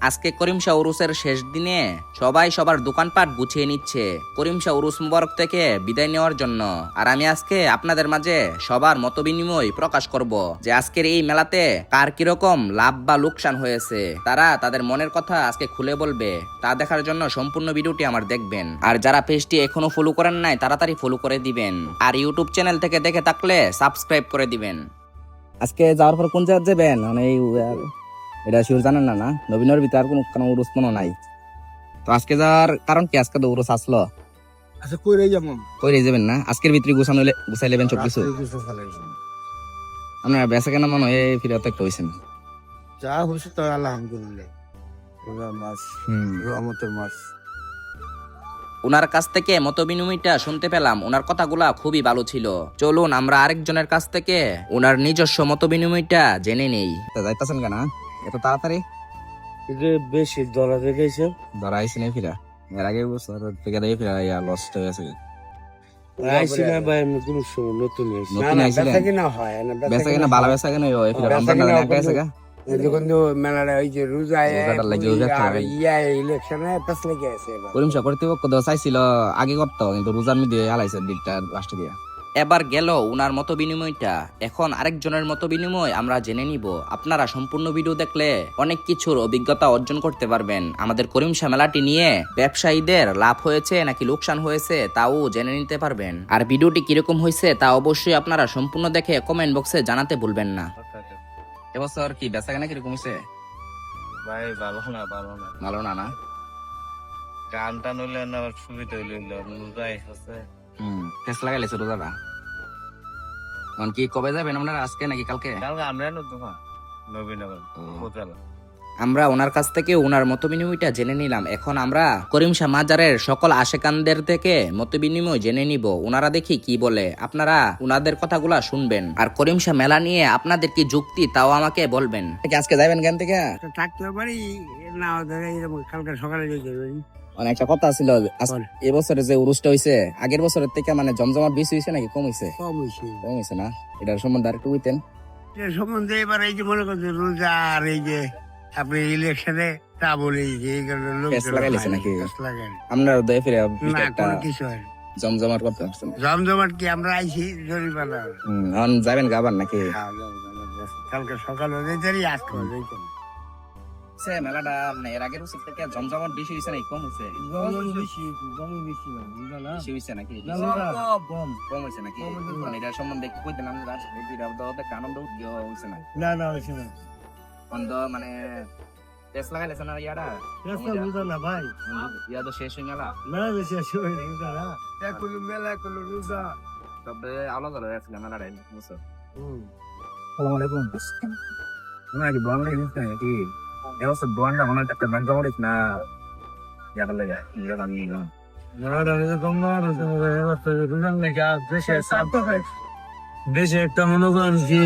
আজকে করিম শাহ উরুসের শেষ দিনে সবাই সবার দোকানপাট গুছিয়ে নিচ্ছে করিম শাহ উরুস মুবারক থেকে বিদায় নেওয়ার জন্য। আর আমি আজকে আপনাদের মাঝে সবার মত বিনিময় প্রকাশ করব যে আজকের এই মেলাতে কার কিরকম লাভ বা লোকসান হয়েছে, তারা তাদের মনের কথা আজকে খুলে বলবে। তা দেখার জন্য সম্পূর্ণ ভিডিওটি আমার দেখবেন। আর যারা পেজটি এখনো ফলো করেন নাই তাড়াতাড়ি ফলো করে দিবেন, আর ইউটিউব চ্যানেল থেকে দেখে থাকলে সাবস্ক্রাইব করে দিবেন। আজকে যাওয়ার পর কোন জায়গায় যাবেন মানে এটা শিওর জানেন না? না, নবীনের ভিতরে আর কোনো উরুস মনে নাই। তো আজকে যাওয়ার কারণ কি? আজকে তো উরুস আসলো। আচ্ছা কইরে যাবো, কইরে যাবেন না? আজকের ভিতরে গুছাই নেবেন সব কিছু। আপনার বেচা কেনা মনে হয় ফিরে তো একটা হয়েছেন। যা হয়েছে তো আলহামদুলিল্লাহ, রোজার মাস, রহমতের মাস। ওনার কাছ থেকে মত বিনিময়টা শুনতে পেলাম, ওনার কথাগুলা খুবই ভালো ছিল। চলুন আমরা আরেকজনের কাছ থেকে ওনার নিজস্ব মত বিনিময়টা জেনে নেই। যাইতেছেন কেন এত তাড়াতাড়ি? বেশি ধরা দেখেছে, ধরা আইসি নাই ফিরা, এর আগে বছর থেকে দেয় ফিরা লস্ট হয়ে গেছে। আইসি না ভাই, আমি কোনো সময় নতুন নতুন আইছিলেন? বেচা কিনা হয় না, বেচা কেনা ভালো বেচা কেনা হয় ফিরা রমজান গেছে গা। যখন মেলাটা ওই যে রোজা ইলেকশনে পেছ লেগে আছে। করিম শাহ কর্তৃপক্ষ তো চাইছিল আগে করতো, কিন্তু রোজার মধ্যে হালাইছে দিকটা লাস্ট দিয়া। এবার গেল উনার মত বিনিময়টা, এখন আরেকজনের মত বিনিময় আমরা জেনে নিব। আপনারা সম্পূর্ণ ভিডিও দেখলে অনেক কিছুর অভিজ্ঞতা অর্জন করতে পারবেন। আমাদের করিম শাহ মেলাটি নিয়ে ব্যবসায়ীদের লাভ হয়েছে নাকি লোকসান হয়েছে তাও জেনে নিতে পারবেন। আর ভিডিওটি কিরকম হয়েছে তা অবশ্যই আপনারা সম্পূর্ণ দেখে কমেন্ট বক্সে জানাতে ভুলবেন না। এবছর কি বেচা কেনা কিরকম হয়েছে? ভাই ভালো না, ভালো না, ভালো না? না, গানটা নইলে না আবার সুবিধা হইল রোজাই আছে। টেস্ট লাগাইলেছে রোজাটা। এখন কি কবে যাবেন আপনারা, আজকে নাকি কালকে? কালকে আমরা নতুন নবীনগর উপজেলা। আমরা ওনার কাছ থেকে ওনার মত বিনিময়টা জেনে নিলাম। এখন আমরা করিম শাহ মাজারের সকল আশেকানদের থেকে মত বিনিময় জেনে নিব, ওনারা দেখি কি বলে। আপনারা ওনাদের কথাগুলা শুনবেন, আর করিম শাহ মেলা নিয়ে আপনাদের কি যুক্তি তাও আমাকে বলবেন। আজকে যাবেন জ্ঞান থেকে? থাকতে পারি না, কালকে সকালে যেতে পারি। অনেক একটা কথা ছিল, এবছরে যে উরুসটা হয়েছে আগের বছরের থেকে মানে জমজমাট বেশি হয়েছে নাকি কম হয়েছে? কম হয়েছে। কম হয়েছে না? এটার সম্বন্ধে আর একটু বুঝতেন? এর সম্বন্ধে এবার এই যে মনে করছে রোজা আর এই যে আপনি ইলেকশনে তা বলে লাগাইছে নাকি আপনার দয়ে ফিরে একটা কিছু হয় জমজমাট করতে পারছেন? জমজমাট কি আমরা আইছি জরিমানা এখন যাবেন গাবার নাকি? কালকে সকালে যেতেই আজকে মেলাটা মানে এর আগের বছর থেকে জমজমাট বেশি হয়েছে নাকি কম হয়েছে? বেশি হয়েছে নাকি কম হয়েছে নাকি? মানে এটার সম্বন্ধে একটু কইতেন আমরা, আনন্দ হয়েছে না? না না হয়েছে না বন্ধ মানে টেস্ট লাগাইলেছে না ইয়ারা? না ভাই, ইয়া তো শেষ হয়ে মেলা, মেলা বেশি আছে মেলা করলো রোজা তবে আলাদা আলাদা আছে মেলাটা বুঝছো? সালাম আলাইকুম। তোমরা কি ব্লগ দেখতে নাকি? এবছর ব্লগটা মনে হয় একটা জমজমাট না ইয়াটা লাগে দেশে একটা মনে করেন কি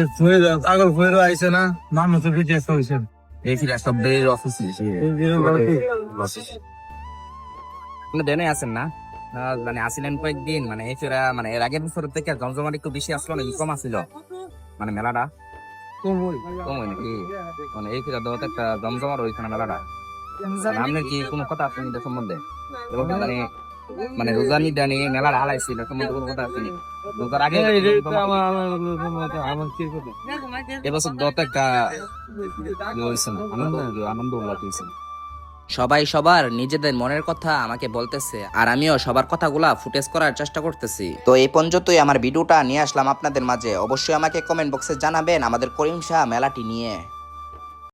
আগল ফুয়েরও আইসে না, মানুষ বিদেশ হয়েছে এই ফিরা সব ডের অফিস দেনে আছেন না? মানে আসিলেন কয়েকদিন, মানে এই ফেরা মানে এর আগের বছর থেকে জমজমাট একটু বেশি আসলো নাকি কম আসছিল মানে মেলাটা? কম হয় নাকি? মানে এই ফেরা দেওয়াতে একটা জমজমাট ওইখানে মেলাটা। আপনার কি কোনো কথা আছে এটার সম্বন্ধে? মানে মানে রোজা নিদা নিয়ে মেলার হালাইছে এটার সম্বন্ধে কোনো কথা আছে? রোজার আগে এবছর দত একটা আনন্দ উল্লাস হয়েছে। সবাই সবার নিজেদের মনের কথা আমাকে বলতেছে, আর আমিও সবার কথাগুলা ফুটেজ করার চেষ্টা করতেছি। তো এই পর্যন্তই আমার ভিডিওটা নিয়ে আসলাম আপনাদের মাঝে। অবশ্যই আমাকে কমেন্ট বক্সে জানাবেন আমাদের করিম শাহ মেলাটি নিয়ে।